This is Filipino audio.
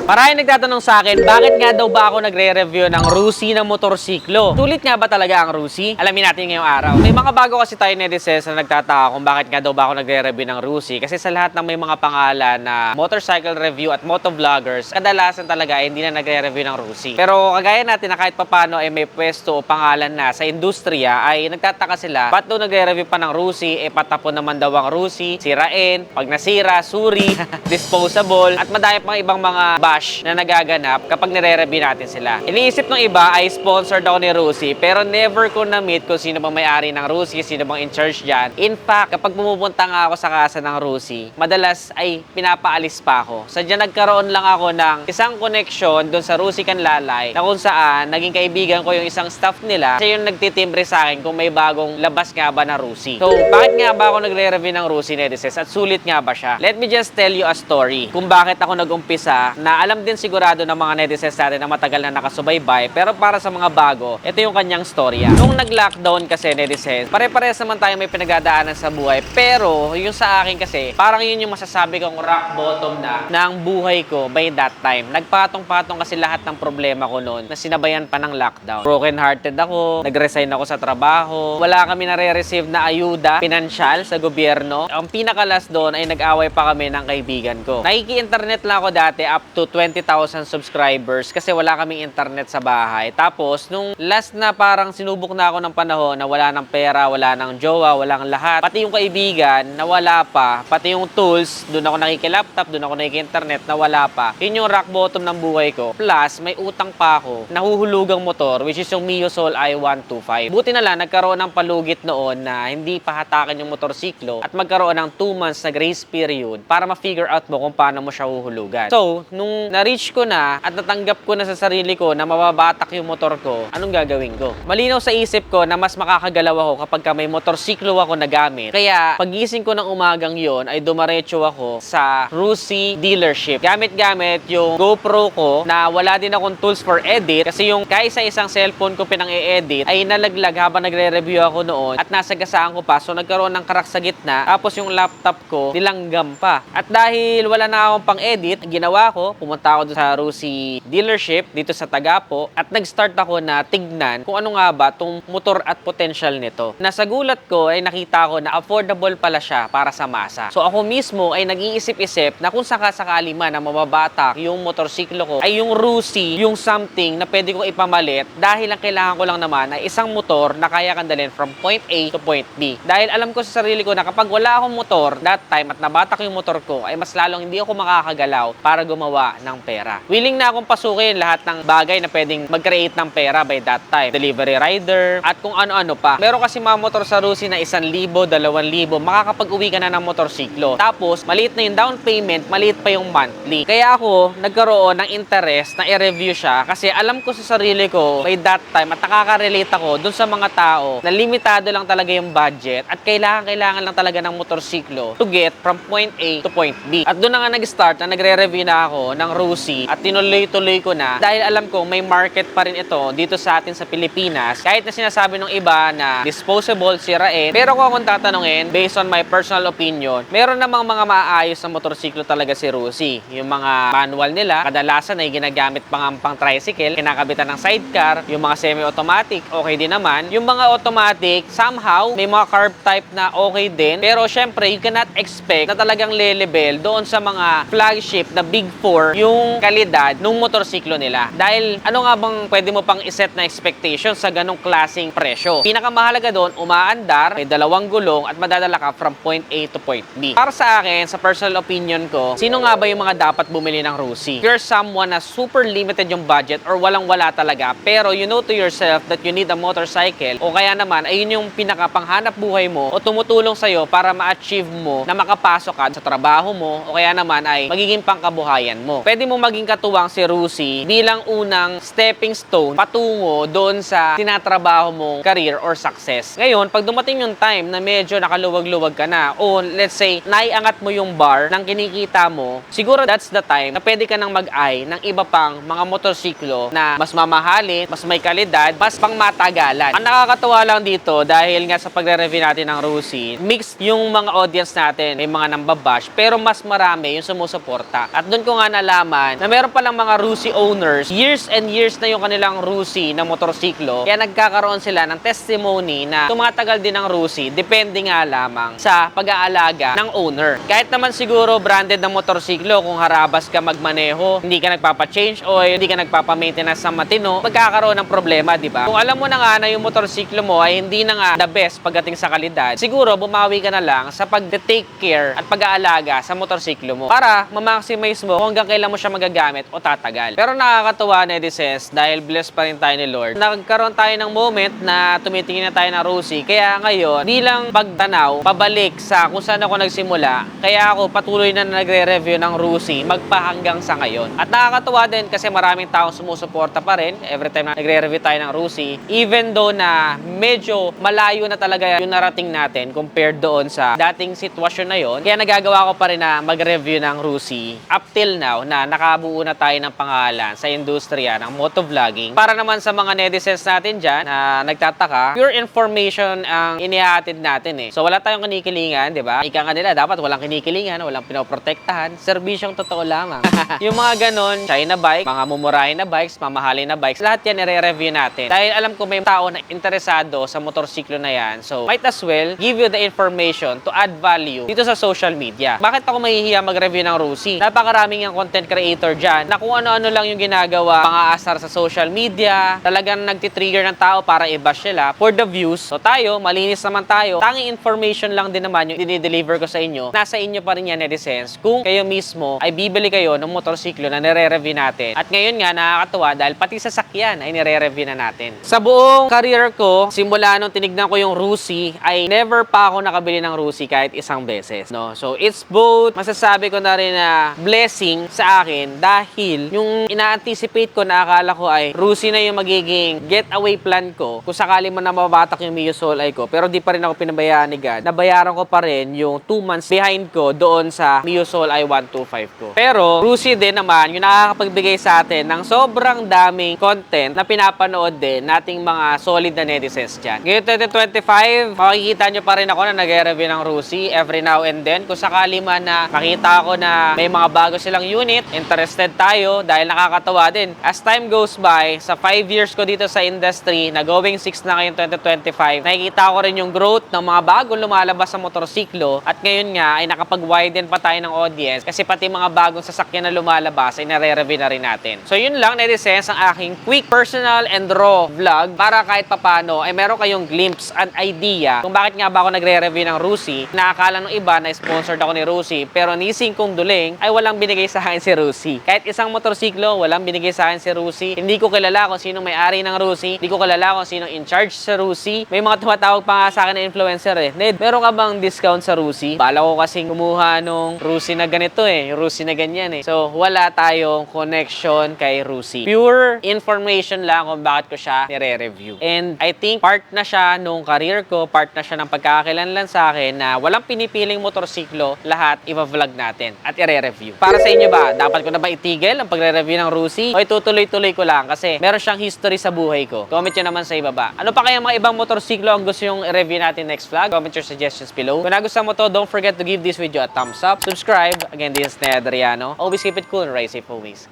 Maraming nagtatanong sa akin, bakit nga daw ba ako nagre-review ng Rusi na motorsiklo? Sulit nga ba talaga ang Rusi? Alamin natin ngayong araw. May mga bago kasi tayo netizens na nagtataka kung bakit nga daw ba ako nagre-review ng Rusi. Kasi sa lahat ng may mga pangalan na motorcycle review at motovloggers, kadalasan talaga ay hindi na nagre-review ng Rusi. Pero kagaya natin na kahit papano ay may pwesto o pangalan na sa industriya, ay nagtataka sila, ba't daw nagre-review pa ng Rusi? Patapon naman daw ang Rusi, sirain, pag nasira, suri, disposable, at madami pang ibang mga bash na nagaganap kapag nire-review natin sila. Iniisip ng iba ay sponsored ako ni Rusi, pero never ko na-meet kung sino bang may-ari ng Rusi, sino bang in charge dyan. In fact, kapag pumupunta nga ako sa kasa ng Rusi, madalas ay pinapaalis pa ako. Sadya nagkaroon lang ako ng isang connection doon sa Rusi Kanlalay na kung saan naging kaibigan ko yung isang staff nila kasi yung nagtitimbre sa akin kung may bagong labas nga ba na Rusi. So, bakit nga ba ako nagre-review ng Rusi netizens at sulit nga ba siya? Let me just tell you a story kung bakit ako nag-umpisa na alam din sigurado ng mga netizens natin na matagal na nakasubaybay, pero para sa mga bago, ito yung kanyang storya. Nung nag-lockdown kasi netizens, pare-parehas naman tayo may pinagdadaanan sa buhay, pero yung sa akin kasi, parang yun yung masasabi kong rock bottom na ng buhay ko by that time. Nagpatong-patong kasi lahat ng problema ko noon na sinabayan pa ng lockdown. Broken hearted ako, nag-resign ako sa trabaho, wala kami nare-receive na ayuda, pinansyal sa gobyerno. Ang pinakalas doon ay nag-away pa kami ng kaibigan ko. Nakiki-internet lang ako dati up to 20,000 subscribers kasi wala kaming internet sa bahay. Tapos, nung last na parang sinubok na ako ng panahon na wala ng pera, wala ng jowa, walang lahat, pati yung kaibigan na wala pa, pati yung tools, doon ako nakiki-laptop, doon ako nakiki-internet na wala pa. Yun yung rock bottom ng buhay ko. Plus, may utang pa ako, nahuhulugang motor, which is yung Mio Soul I-125. Buti na lang, nagkaroon ng palugit noon na hindi pahatakan yung motorsiklo at magkaroon ng 2 months na grace period para ma-figure out mo kung paano mo siya huhulugan. So, nung na-reach ko na at natanggap ko na sa sarili ko na mababatak yung motor ko, anong gagawin ko? Malinaw sa isip ko na mas makakagalaw ako kapag may motorsiklo ako na gamit. Kaya, pagising ko ng umagang yon ay dumaretso ako sa Rusi dealership. Gamit-gamit yung GoPro ko na wala din akong tools for edit kasi yung kaysa isang cellphone ko pinang-e-edit ay nalaglag habang nagre-review ako noon at nasagasaan ko pa. So, nagkaroon ng crack sa gitna. Tapos yung laptop ko, nilanggam pa. At dahil wala na akong pang-edit, ginawa ko, pumunta ako doon sa Rusi dealership dito sa Tagapo at nag-start ako na tignan kung ano nga ba itong motor at potential nito. Nasa gulat ko ay nakita ko na affordable pala siya para sa masa. So ako mismo ay nag-iisip-isip na kung sakasakali man na mababatak yung motorsiklo ko ay yung Rusi, yung something na pwede kong ipamalit dahil ang kailangan ko lang naman ay isang motor na kaya kang dalhin from point A to point B. Dahil alam ko sa sarili ko na kapag wala akong motor that time at nabatak yung motor ko ay mas lalong hindi ako makakagalaw para gumawa ng pera. Willing na akong pasukin lahat ng bagay na pwedeng mag-create ng pera by that time. Delivery rider at kung ano-ano pa. Meron kasi mga motor sa Rusi na 1,000, 2,000, makakapag-uwi ka na ng motorsiklo. Tapos, maliit na yung down payment, maliit pa yung monthly. Kaya ako, nagkaroon ng interest na i-review siya kasi alam ko sa sarili ko by that time at nakaka-relate ako dun sa mga tao na limitado lang talaga yung budget at kailangan lang talaga ng motorsiklo to get from point A to point B. At doon na nga nag-start na nagre-review na ako ng Rusi at tinuloy-tuloy ko na dahil alam ko may market pa rin ito dito sa atin sa Pilipinas. Kahit na sinasabi ng iba na disposable, sirain, pero kung akong tatanungin, based on my personal opinion, meron namang mga maayos na motorsiklo talaga si Rusi. Yung mga manual nila, kadalasan ay ginagamit pang tricycle, kinakabitan ng sidecar, yung mga semi-automatic, okay din naman. Yung mga automatic, somehow, may mga carb type na okay din, pero syempre, you cannot expect na talagang le-level doon sa mga flagship na Big 4 yung kalidad ng motorsiklo nila. Dahil ano nga bang pwede mo pang iset na expectation sa ganong klaseng presyo? Pinakamahalaga doon, umaandar, may 2 gulong at madadala ka from point A to point B. Para sa akin, sa personal opinion ko, sino nga ba yung mga dapat bumili ng Rusi? If you're someone na super limited yung budget or walang-wala talaga, pero you know to yourself that you need a motorcycle o kaya naman ay yun yung pinakapanghanap buhay mo o tumutulong sa'yo para ma-achieve mo na makapasok ka sa trabaho mo o kaya naman ay magiging pangkabuhayan mo. Pwede mo maging katuwang si Rusi bilang unang stepping stone patungo doon sa tinatrabaho mong career or success. Ngayon, pag dumating yung time na medyo nakaluwag-luwag ka na o let's say, naiangat mo yung bar ng kinikita mo, siguro that's the time na pwede ka nang mag-eye ng iba pang mga motorsiklo na mas mamahalin, mas may kalidad, mas pang matagalan. Ang nakakatuwa lang dito dahil nga sa pagre-review natin ng Rusi, mixed yung mga audience natin, may mga nambabash, pero mas marami yung sumusuporta. At doon ko nga nalaman na meron palang mga Rusi owners, years and years na yung kanilang Rusi na motorsiklo, kaya nagkakaroon sila ng testimony na tumatagal din ang Rusi, depende nga lamang sa pag-aalaga ng owner. Kahit naman siguro branded na motorsiklo, kung harabas ka magmaneho, hindi ka nagpapa-change oil, hindi ka nagpapa-maintenance ng matino, magkakaroon ng problema, di ba? Kung alam mo na nga na yung motorsiklo mo ay hindi na nga the best pagdating sa kalidad, siguro bumawi ka na lang sa pag-take care at pag-aalaga sa motorsiklo mo para ma-maximize mo kung hanggang kailan mo siya magagamit o tatagal. Pero nakakatuwa, netizens, dahil blessed pa rin tayo ni Lord, nagkaroon tayo ng moment na tumitingin na tayo ng Rusi. Kaya ngayon, bilang pagtanaw, pabalik sa kung saan ako nagsimula, kaya ako patuloy na nagre-review ng Rusi magpahanggang sa ngayon. At nakakatuwa din kasi maraming taong sumusuporta pa rin every time na nagre-review tayo ng Rusi, even though na medyo malayo na talaga yung narating natin compared doon sa dating sitwasyon na yon. Kaya nagagawa ko pa rin na mag-review ng Rusi up till now na nakabuo na tayo ng pangalan sa industriya ng motovlogging. Para naman sa mga netizens natin dyan na nagtataka, pure information ang inihatid natin eh. So wala tayong kinikilingan, di ba? Ika nga nila, dapat walang kinikilingan, walang pinoprotektahan. Serbisyong totoo lamang. Yung mga ganon, China bike, mga mumurahin na bikes, mamahalin na bikes, lahat yan i-review natin. Dahil alam ko may tao na interesado sa motorsiklo na yan. So might as well give you the information to add value dito sa social media. Bakit ako mahihiya mag-review ng Rusi? Napakaraming yung content creator dyan na kung ano-ano lang yung ginagawa, mga asar sa social media, talagang nagtitrigger ng tao para i-bash sila for the views. So tayo, malinis naman tayo. Tanging information lang din naman yung dinideliver ko sa inyo. Nasa inyo pa rin yan, netizens. Kung kayo mismo ay bibili kayo ng motorsiklo na nire-review natin. At ngayon nga, nakakatuwa dahil pati sasakyan ay nire-review na natin. Sa buong career ko, simula nung tinignan ko yung Rusi, ay never pa ako nakabili ng Rusi kahit isang beses. No? So it's both, masasabi ko na rin na blessing sa akin dahil yung ina-anticipate ko na akala ko ay Rusi na yung magiging getaway plan ko kung sakali man na mababatak yung Mio Soul Eye ko, pero di pa rin ako pinabayaan ni God. Nabayaran ko pa rin yung 2 months behind ko doon sa Mio Soul Eye 125 ko. Pero Rusi din naman yung nakakapagbigay sa atin ng sobrang daming content na pinapanood din nating mga solid na netizens dyan. Ngayon 2025, makikita nyo pa rin ako na nag-review ng Rusi every now and then. Kung sakali man na makita ko na may mga bago silang unit, interested tayo dahil nakakatawa din. As time goes by, sa 5 years ko dito sa industry, na going 6 na ngayon 2025, nakikita ko rin yung growth ng mga bagong lumalabas sa motorsiklo at ngayon nga ay nakapag-widen pa tayo ng audience kasi pati mga bagong sasakyan na lumalabas ay nare-review na rin natin. So yun lang, netizens, ang aking quick, personal, and raw vlog para kahit papano ay meron kayong glimpse and idea kung bakit nga ba ako nagre-review ng Rusi. Naakala ng iba na sponsored ako ni Rusi pero nising kong duling ay walang binigay sa akin si Rusi. Kahit isang motorsiklo, walang binigay sa akin si Rusi. Hindi ko kilala kung sino may-ari ng Rusi. Hindi ko kilala kung sino in charge sa Rusi. May mga tumatawag pa nga sa akin na influencer eh. Ned, meron ka bang discount sa Rusi? Bala ko kasing kumuha nung Rusi na ganito eh. Rusi na ganyan eh. So, wala tayong connection kay Rusi. Pure information lang kung bakit ko siya nire-review. And I think part na siya nung career ko, part na siya ng pagkakakilanlan sa akin na walang pinipiling motorsiklo, lahat i-vlog natin at i-review. Para sa inyo ba, dapat ko na ba itigil ang pagre-review ng Rusi? O itutuloy-tuloy ko lang kasi meron siyang history sa buhay ko. Comment nyo naman sa ibaba. Ano pa kaya mga ibang motorsiklo ang gusto yung i-review natin next vlog? Comment your suggestions below. Kung nagustuhan mo to, don't forget to give this video a thumbs up. Subscribe. Again, this is Ned Adriano. Always keep it cool and ride safe always.